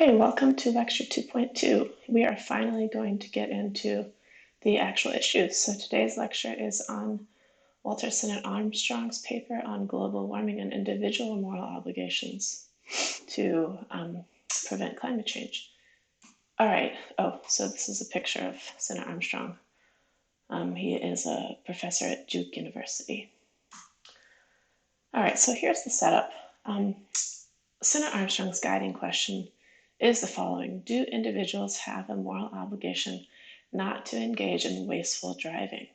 Okay, welcome to lecture 2.2. We are finally going to get into the actual issues. So today's lecture is on Walter Sinnott-Armstrong's paper on global warming and individual moral obligations to prevent climate change. All right, so this is a picture of Sinnott-Armstrong. He is a professor at Duke University. All right, so here's the setup. Sinnott-Armstrong's guiding question is the following: do individuals have a moral obligation not to engage in wasteful driving?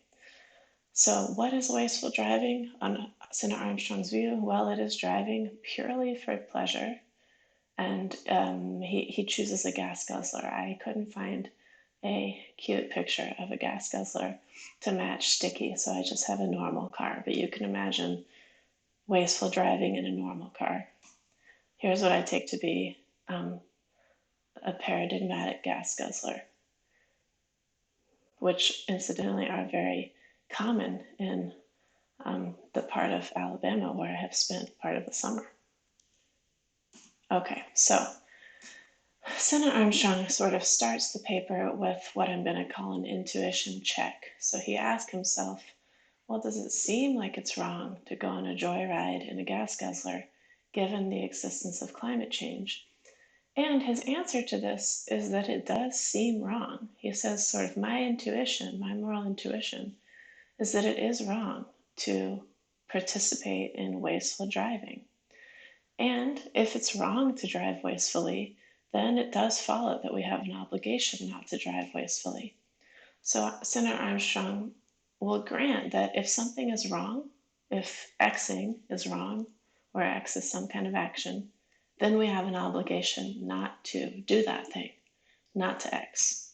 So what is wasteful driving on Sinnott-Armstrong's view? Well, it is driving purely for pleasure, and he chooses a gas guzzler. I couldn't find a cute picture of a gas guzzler to match Sticky, so I just have a normal car, but you can imagine wasteful driving in a normal car. Here's what I take to be a paradigmatic gas guzzler, which incidentally are very common in the part of Alabama where I have spent part of the summer. Okay, so Sinnott-Armstrong sort of starts the paper with what I'm going to call an intuition check. So he asks himself, well, does it seem like it's wrong to go on a joyride in a gas guzzler given the existence of climate change? And his answer to this is that it does seem wrong. He says sort of my intuition, my moral intuition, is that it is wrong to participate in wasteful driving. And if it's wrong to drive wastefully, then it does follow that we have an obligation not to drive wastefully. So Sinnott-Armstrong will grant that if something is wrong, if Xing is wrong, or X is some kind of action, then we have an obligation not to do that thing, not to X.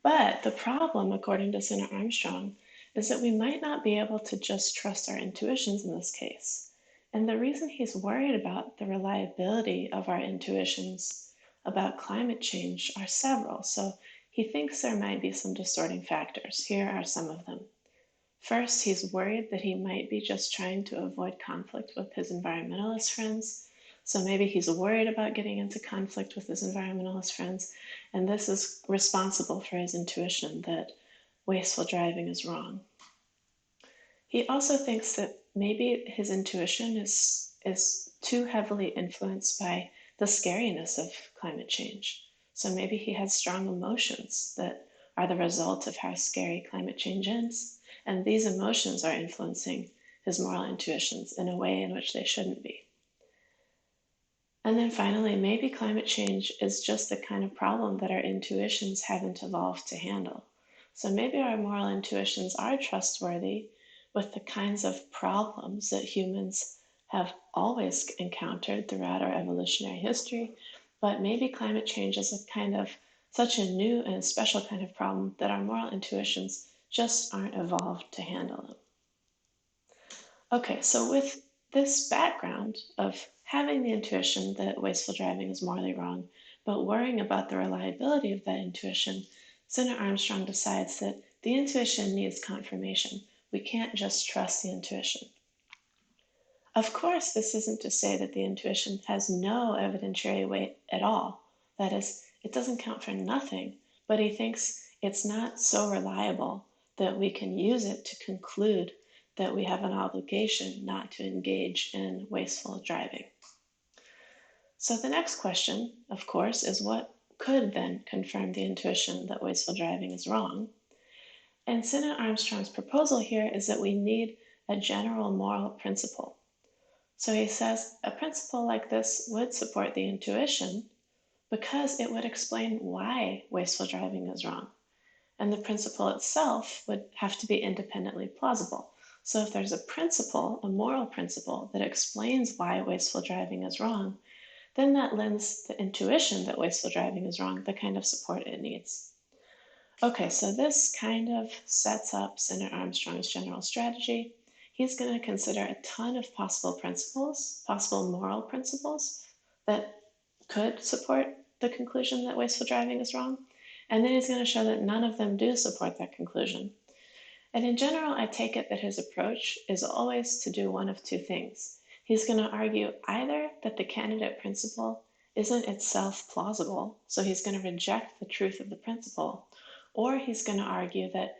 But the problem, according to Sinnott-Armstrong, is that we might not be able to just trust our intuitions in this case. And the reason he's worried about the reliability of our intuitions about climate change are several. So he thinks there might be some distorting factors. Here are some of them. First, he's worried that he might be just trying to avoid conflict with his environmentalist friends. So maybe he's worried about getting into conflict with his environmentalist friends, and this is responsible for his intuition that wasteful driving is wrong. He also thinks that maybe his intuition is too heavily influenced by the scariness of climate change. So maybe he has strong emotions that are the result of how scary climate change is, and these emotions are influencing his moral intuitions in a way in which they shouldn't be. And then finally, maybe climate change is just the kind of problem that our intuitions haven't evolved to handle. So maybe our moral intuitions are trustworthy with the kinds of problems that humans have always encountered throughout our evolutionary history, but maybe climate change is a kind of such a new and special kind of problem that our moral intuitions just aren't evolved to handle them. Okay, so with this background of having the intuition that wasteful driving is morally wrong, but worrying about the reliability of that intuition, Sinnott-Armstrong decides that the intuition needs confirmation. We can't just trust the intuition. Of course, this isn't to say that the intuition has no evidentiary weight at all. That is, it doesn't count for nothing, but he thinks it's not so reliable that we can use it to conclude that we have an obligation not to engage in wasteful driving. So the next question, of course, is what could then confirm the intuition that wasteful driving is wrong? And Sinnott-Armstrong's proposal here is that we need a general moral principle. So he says a principle like this would support the intuition because it would explain why wasteful driving is wrong. And the principle itself would have to be independently plausible. So if there's a principle, a moral principle, that explains why wasteful driving is wrong, then that lends the intuition that wasteful driving is wrong the kind of support it needs. Okay, so this kind of sets up Sinnott-Armstrong's general strategy. He's going to consider a ton of possible principles, possible moral principles that could support the conclusion that wasteful driving is wrong. And then he's going to show that none of them do support that conclusion. And in general, I take it that his approach is always to do one of two things. He's going to argue either that the candidate principle isn't itself plausible, so he's going to reject the truth of the principle, or he's going to argue that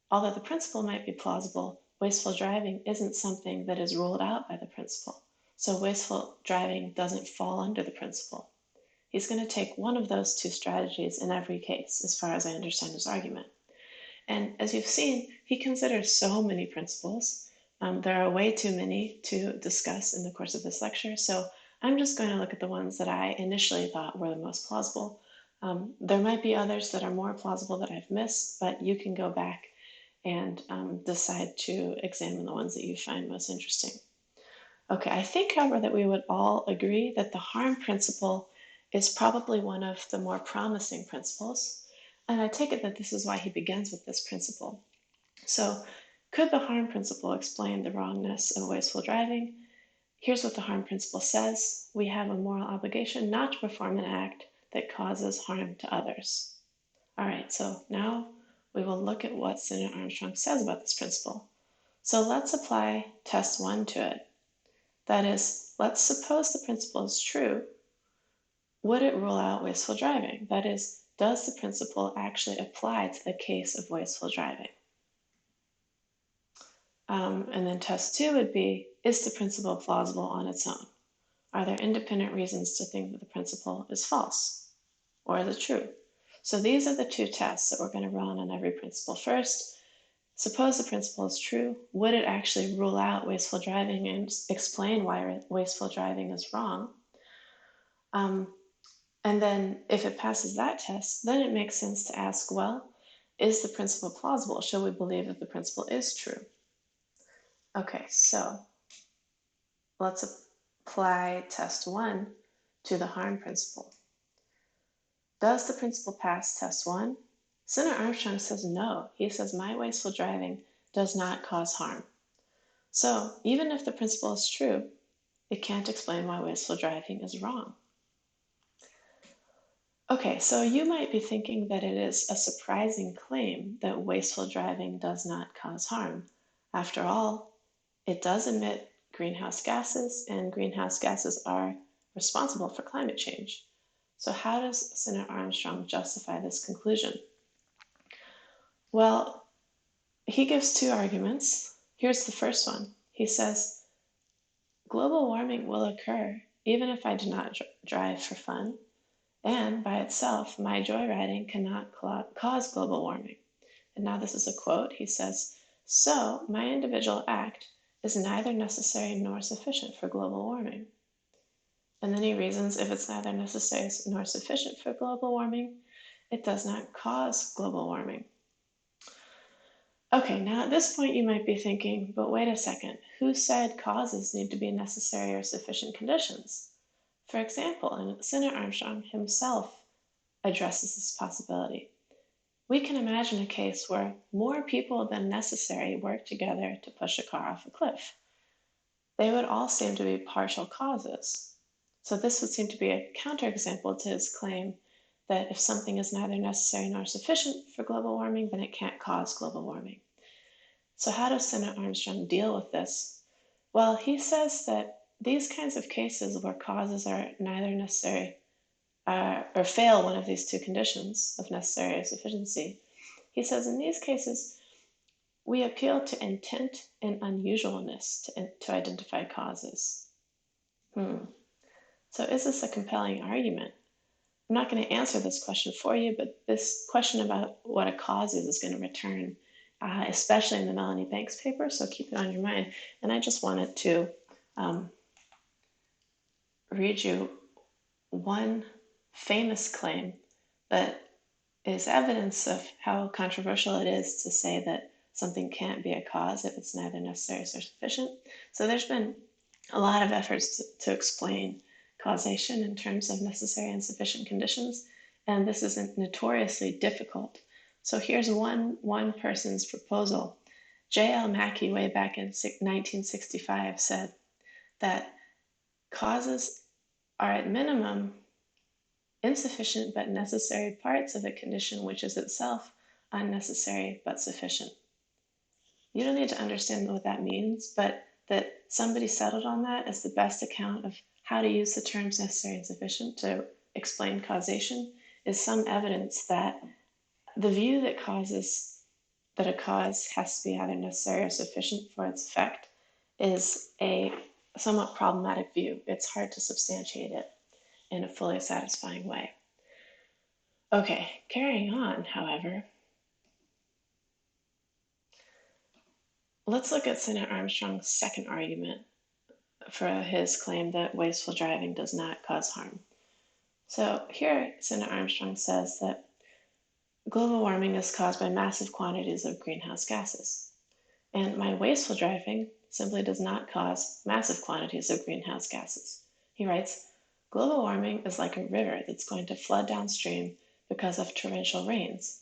although the principle might be plausible, wasteful driving isn't something that is ruled out by the principle. So wasteful driving doesn't fall under the principle. He's going to take one of those two strategies in every case, as far as I understand his argument. And as you've seen, he considers so many principles. There are way too many to discuss in the course of this lecture, so I'm just going to look at the ones that I initially thought were the most plausible. There might be others that are more plausible that I've missed, but you can go back and decide to examine the ones that you find most interesting. Okay, I think, however, that we would all agree that the harm principle is probably one of the more promising principles, and I take it that this is why he begins with this principle. So, could the harm principle explain the wrongness of wasteful driving? Here's what the harm principle says: we have a moral obligation not to perform an act that causes harm to others. All right, so now we will look at what Sinnott-Armstrong says about this principle. So let's apply test 1 to it. That is, let's suppose the principle is true. Would it rule out wasteful driving? That is, does the principle actually apply to the case of wasteful driving? And then test 2 would be, is the principle plausible on its own? Are there independent reasons to think that the principle is false? Or is it true? So these are the two tests that we're going to run on every principle. First, suppose the principle is true. Would it actually rule out wasteful driving and explain why wasteful driving is wrong? And then if it passes that test, then it makes sense to ask, well, is the principle plausible? Should we believe that the principle is true? Okay, so let's apply test 1 to the harm principle. Does the principle pass test 1? Sinnott-Armstrong says no. He says my wasteful driving does not cause harm. So even if the principle is true, it can't explain why wasteful driving is wrong. Okay, so you might be thinking that it is a surprising claim that wasteful driving does not cause harm. After all, it does emit greenhouse gases, and greenhouse gases are responsible for climate change. So how does Sinnott-Armstrong justify this conclusion? Well, he gives two arguments. Here's the first one. He says, global warming will occur even if I do not drive for fun, and by itself, my joyriding cannot cause global warming. And now this is a quote. He says, so my individual act is neither necessary nor sufficient for global warming. And then he reasons if it's neither necessary nor sufficient for global warming, it does not cause global warming. Okay, now at this point you might be thinking, but wait a second, who said causes need to be necessary or sufficient conditions? For example, and Sinnott-Armstrong himself addresses this possibility. We can imagine a case where more people than necessary work together to push a car off a cliff. They would all seem to be partial causes. So this would seem to be a counterexample to his claim that if something is neither necessary nor sufficient for global warming, then it can't cause global warming. So how does Sinnott-Armstrong deal with this? Well, he says that these kinds of cases where causes are neither necessary or fail one of these two conditions of necessary or sufficiency, he says in these cases, we appeal to intent and unusualness to identify causes. So is this a compelling argument? I'm not going to answer this question for you, but this question about what a cause is going to return, especially in the Melanie Banks paper, so keep it on your mind. And I just wanted to read you one famous claim that is evidence of how controversial it is to say that something can't be a cause if it's neither necessary or sufficient. So there's been a lot of efforts to explain causation in terms of necessary and sufficient conditions, and this is notoriously difficult. So here's one person's proposal. J.L. Mackey, way back in 1965, said that causes are at minimum insufficient but necessary parts of a condition which is itself unnecessary but sufficient. You don't need to understand what that means, but that somebody settled on that as the best account of how to use the terms necessary and sufficient to explain causation is some evidence that the view that a cause has to be either necessary or sufficient for its effect is a somewhat problematic view. It's hard to substantiate it in a fully satisfying way. Okay, carrying on, however, let's look at Sinnott-Armstrong's second argument for his claim that wasteful driving does not cause harm. So here, Sinnott-Armstrong says that global warming is caused by massive quantities of greenhouse gases. And my wasteful driving simply does not cause massive quantities of greenhouse gases. He writes, global warming is like a river that's going to flood downstream because of torrential rains.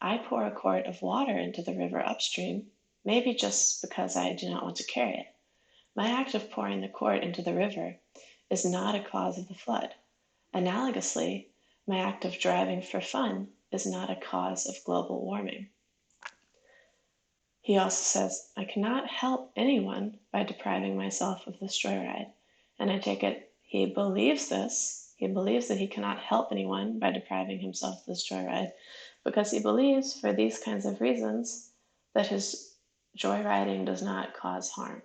I pour a quart of water into the river upstream, maybe just because I do not want to carry it. My act of pouring the quart into the river is not a cause of the flood. Analogously, my act of driving for fun is not a cause of global warming. He also says, I cannot help anyone by depriving myself of this joyride. And I take it he believes this. He believes that he cannot help anyone by depriving himself of this joyride because he believes, for these kinds of reasons, that his joyriding does not cause harm.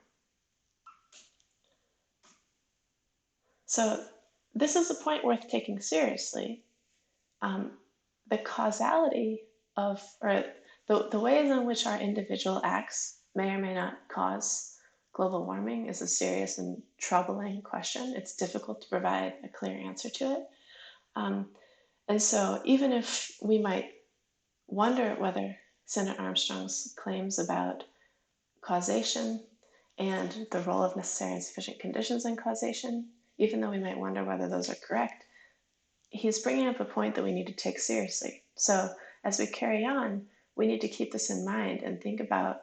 So this is a point worth taking seriously. The causality of, or the ways in which our individual acts may or may not cause global warming is a serious and troubling question. It's difficult to provide a clear answer to it. And so even if we might wonder whether Sinnott-Armstrong's claims about causation and the role of necessary and sufficient conditions in causation, even though we might wonder whether those are correct, he's bringing up a point that we need to take seriously. So as we carry on, we need to keep this in mind and think about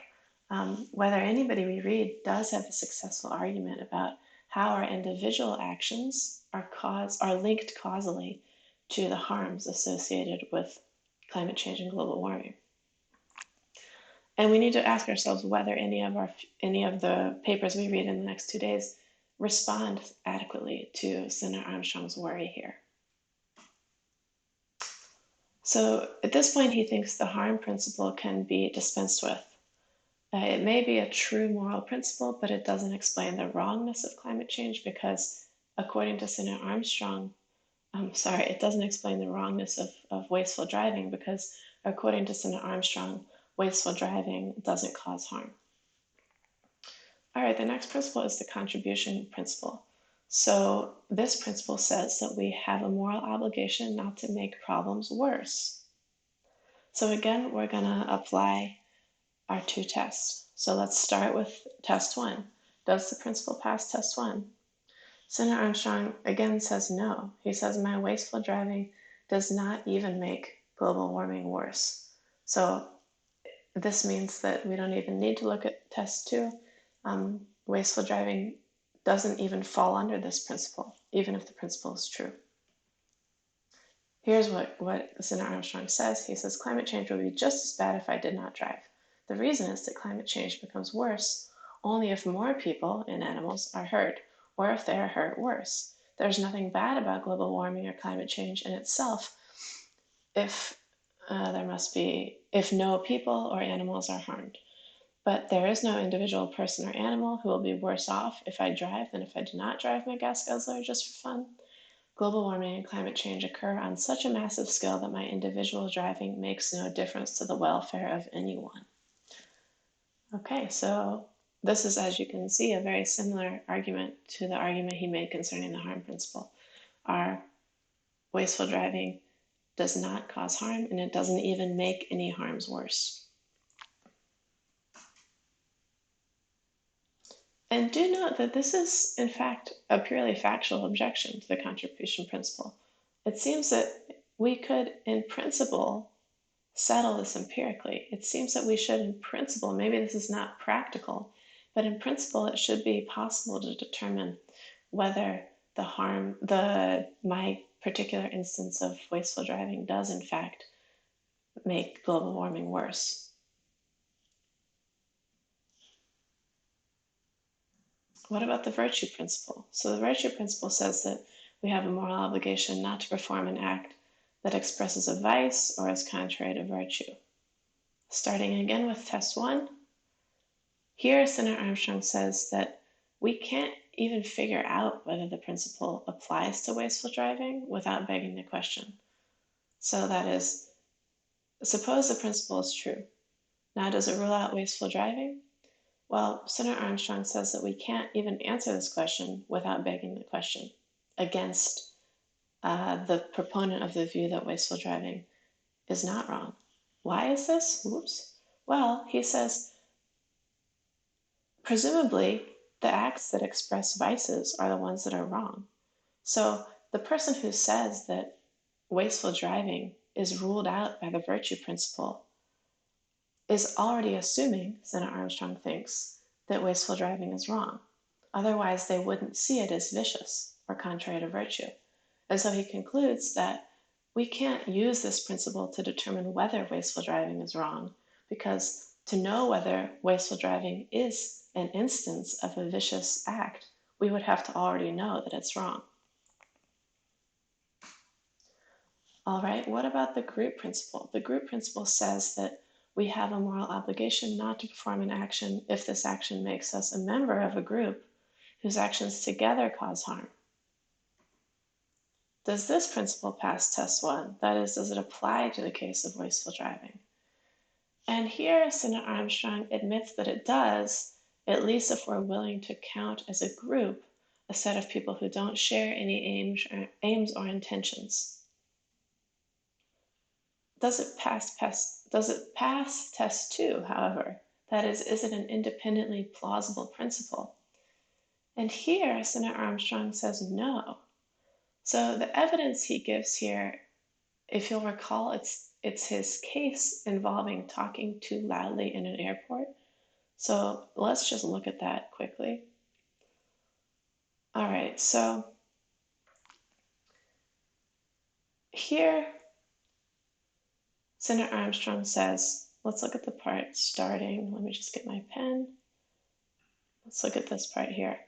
whether anybody we read does have a successful argument about how our individual actions are linked causally to the harms associated with climate change and global warming. And we need to ask ourselves whether any of the papers we read in the next 2 days respond adequately to Sinnott-Armstrong's worry here. So at this point, he thinks the harm principle can be dispensed with. It may be a true moral principle, but it doesn't explain the wrongness of climate change because, according to Sinnott-Armstrong, it doesn't explain the wrongness of wasteful driving because, according to Sinnott-Armstrong, wasteful driving doesn't cause harm. All right, the next principle is the contribution principle. So this principle says that we have a moral obligation not to make problems worse. So again, we're going to apply our two tests. So let's start with test one. Does the principle pass test one? Sinnott-Armstrong again says no. He says my wasteful driving does not even make global warming worse. So this means that we don't even need to look at test two. Wasteful driving doesn't even fall under this principle, even if the principle is true. Here's what Sinnott-Armstrong says. He says, climate change would be just as bad if I did not drive. The reason is that climate change becomes worse only if more people and animals are hurt, or if they are hurt worse. There's nothing bad about global warming or climate change in itself if no people or animals are harmed. But there is no individual person or animal who will be worse off if I drive than if I do not drive my gas guzzler just for fun. Global warming and climate change occur on such a massive scale that my individual driving makes no difference to the welfare of anyone. Okay, so this is, as you can see, a very similar argument to the argument he made concerning the harm principle. Our wasteful driving does not cause harm, and it doesn't even make any harms worse. And do note that this is, in fact, a purely factual objection to the contribution principle. It seems that we could, in principle, settle this empirically. It seems that we should, in principle, maybe this is not practical, but in principle, it should be possible to determine whether my particular instance of wasteful driving does, in fact, make global warming worse. what about the virtue principle? So the virtue principle says that we have a moral obligation not to perform an act that expresses a vice or is contrary to virtue. Starting again with test 1, here Sinnott-Armstrong says that we can't even figure out whether the principle applies to wasteful driving without begging the question. So that is, suppose the principle is true. Now, does it rule out wasteful driving? Well, Sinnott-Armstrong says that we can't even answer this question without begging the question against the proponent of the view that wasteful driving is not wrong. Why is this? Whoops. Well, he says, presumably, the acts that express vices are the ones that are wrong. So the person who says that wasteful driving is ruled out by the virtue principle is already assuming, Sinnott-Armstrong thinks, that wasteful driving is wrong. Otherwise, they wouldn't see it as vicious or contrary to virtue. And so he concludes that we can't use this principle to determine whether wasteful driving is wrong, because to know whether wasteful driving is an instance of a vicious act, we would have to already know that it's wrong. All right, what about the group principle? The group principle says that we have a moral obligation not to perform an action if this action makes us a member of a group whose actions together cause harm. Does this principle pass test 1? That is, does it apply to the case of wasteful driving? And here, Sinnott-Armstrong admits that it does, at least if we're willing to count as a group a set of people who don't share any aims or intentions. Does it pass test 2, however? That is it an independently plausible principle? And here, Sinnott-Armstrong says no. So the evidence he gives here, if you'll recall, it's his case involving talking too loudly in an airport. So let's just look at that quickly. All right, so here, Sinnott-Armstrong says, let's look at the part starting. Let me just get my pen. Let's look at this part here.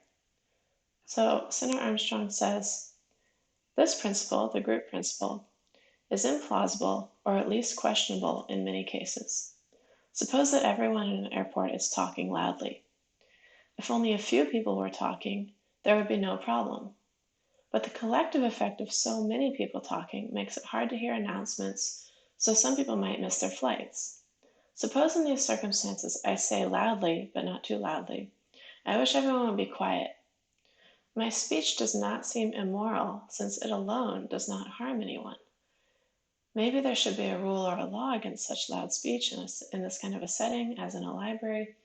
So Sinnott-Armstrong says, this principle, the group principle, is implausible or at least questionable in many cases. Suppose that everyone in an airport is talking loudly. If only a few people were talking, there would be no problem. But the collective effect of so many people talking makes it hard to hear announcements, so some people might miss their flights. Suppose in these circumstances I say loudly, but not too loudly, I wish everyone would be quiet. My speech does not seem immoral, since it alone does not harm anyone. Maybe there should be a rule or a law against such loud speech in this kind of a setting, as in a library,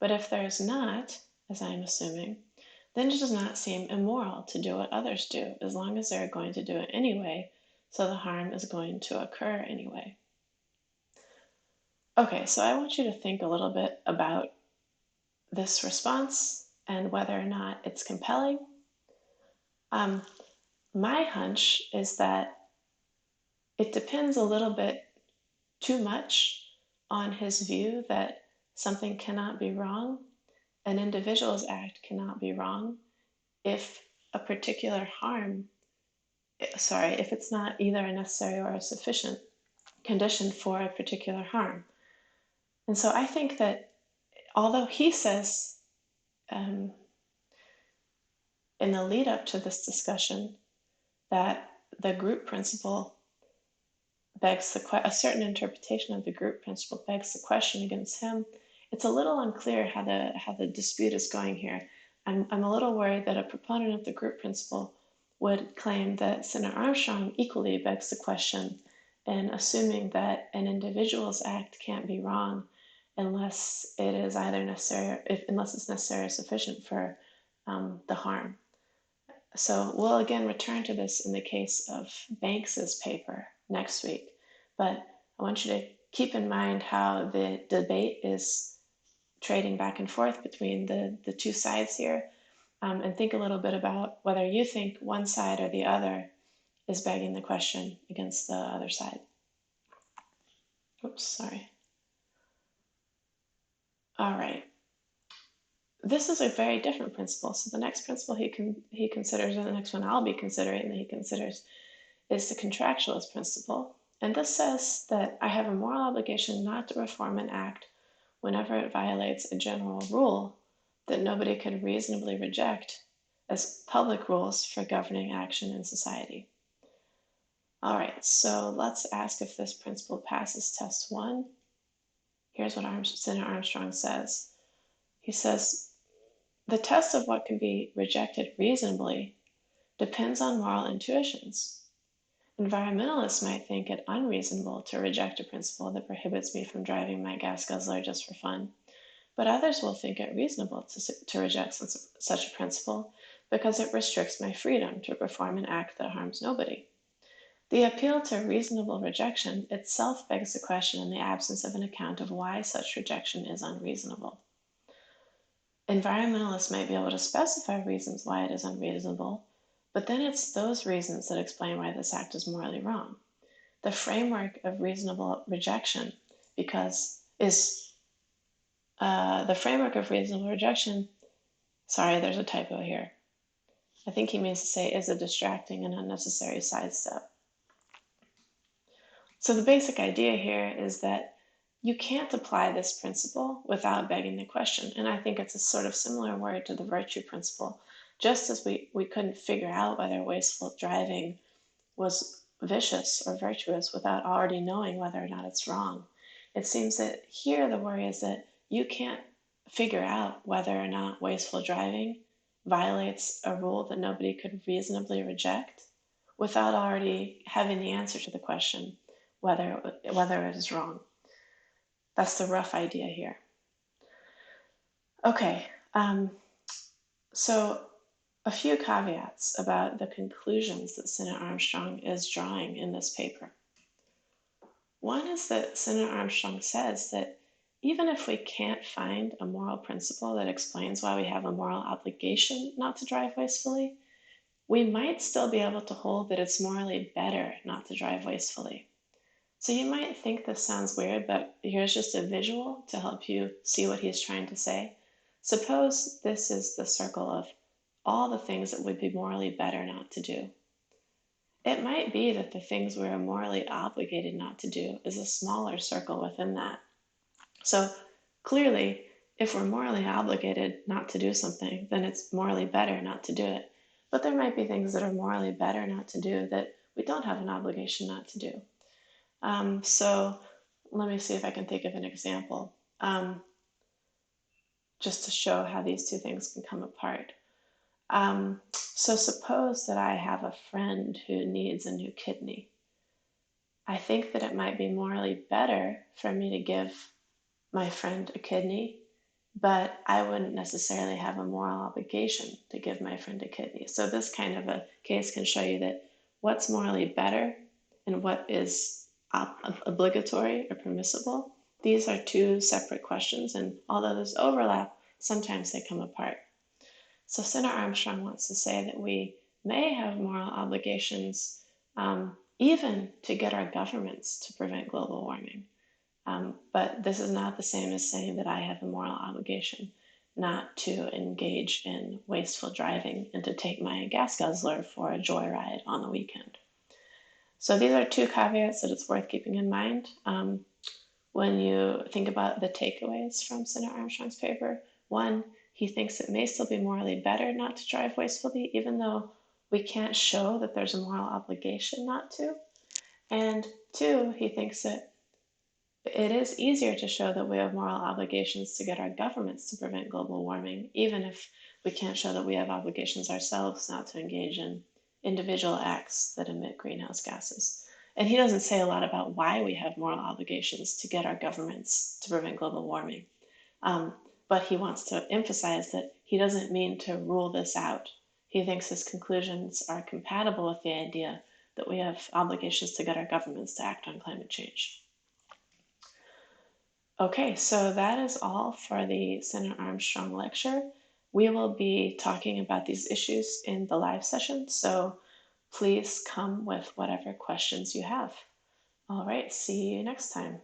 but if there is not, as I am assuming, then it does not seem immoral to do what others do, as long as they're going to do it anyway, so the harm is going to occur anyway. Okay, so I want you to think a little bit about this response and whether or not it's compelling. My hunch is that it depends a little bit too much on his view that something cannot be wrong, an individual's act cannot be wrong, if a particular if it's not either a necessary or a sufficient condition for a particular harm. And so I think that although he says in the lead up to this discussion that the group principle begs a certain interpretation of the group principle begs the question against him, it's a little unclear how the dispute is going here. I'm a little worried that a proponent of the group principle would claim that Sinnott-Armstrong equally begs the question in assuming that an individual's act can't be wrong unless it is unless it's necessary or sufficient for the harm. So we'll again return to this in the case of Banks's paper next week, but I want you to keep in mind how the debate is trading back and forth between the two sides here, and think a little bit about whether you think one side or the other is begging the question against the other side. Oops, sorry. All right. this is a very different principle. So the next principle he considers, and the next one I'll be considering that he considers, is the contractualist principle. And this says that I have a moral obligation not to perform an act whenever it violates a general rule that nobody could reasonably reject as public rules for governing action in society. All right, so let's ask if this principle passes test one. Here's what Sinnott-Armstrong says. He says, the test of what can be rejected reasonably depends on moral intuitions. Environmentalists might think it unreasonable to reject a principle that prohibits me from driving my gas guzzler just for fun, but others will think it reasonable to reject such a principle because it restricts my freedom to perform an act that harms nobody. The appeal to reasonable rejection itself begs the question in the absence of an account of why such rejection is unreasonable. Environmentalists might be able to specify reasons why it is unreasonable, but then it's those reasons that explain why this act is morally wrong. The framework of reasonable rejection sorry, there's a typo here. I think he means to say is a distracting and unnecessary sidestep. So the basic idea here is that you can't apply this principle without begging the question. And I think it's a sort of similar word to the virtue principle. Just as we couldn't figure out whether wasteful driving was vicious or virtuous without already knowing whether or not it's wrong, it seems that here the worry is that you can't figure out whether or not wasteful driving violates a rule that nobody could reasonably reject without already having the answer to the question whether it is wrong. That's the rough idea here. Okay, so a few caveats about the conclusions that Sinnott-Armstrong is drawing in this paper. One is that Sinnott-Armstrong says that even if we can't find a moral principle that explains why we have a moral obligation not to drive wastefully, we might still be able to hold that it's morally better not to drive wastefully. So you might think this sounds weird, but here's just a visual to help you see what he's trying to say. Suppose this is the circle of all the things that would be morally better not to do. It might be that the things we're morally obligated not to do is a smaller circle within that. So clearly, if we're morally obligated not to do something, then it's morally better not to do it. But there might be things that are morally better not to do that we don't have an obligation not to do. So let me see if I can think of an example, just to show how these two things can come apart. So suppose that I have a friend who needs a new kidney. I think that it might be morally better for me to give my friend a kidney, but I wouldn't necessarily have a moral obligation to give my friend a kidney. So this kind of a case can show you that what's morally better and what is obligatory or permissible, these are two separate questions, and although there's overlap, sometimes they come apart. So Sinnott-Armstrong wants to say that we may have moral obligations even to get our governments to prevent global warming. But this is not the same as saying that I have a moral obligation not to engage in wasteful driving and to take my gas guzzler for a joyride on the weekend. So these are two caveats that it's worth keeping in mind when you think about the takeaways from Sinnott-Armstrong's paper. One, he thinks it may still be morally better not to drive wastefully, even though we can't show that there's a moral obligation not to. And two, he thinks that it is easier to show that we have moral obligations to get our governments to prevent global warming, even if we can't show that we have obligations ourselves not to engage in individual acts that emit greenhouse gases. And he doesn't say a lot about why we have moral obligations to get our governments to prevent global warming. But he wants to emphasize that he doesn't mean to rule this out. He thinks his conclusions are compatible with the idea that we have obligations to get our governments to act on climate change. Okay, so that is all for the Sinnott-Armstrong lecture. We will be talking about these issues in the live session, so please come with whatever questions you have. All right, see you next time.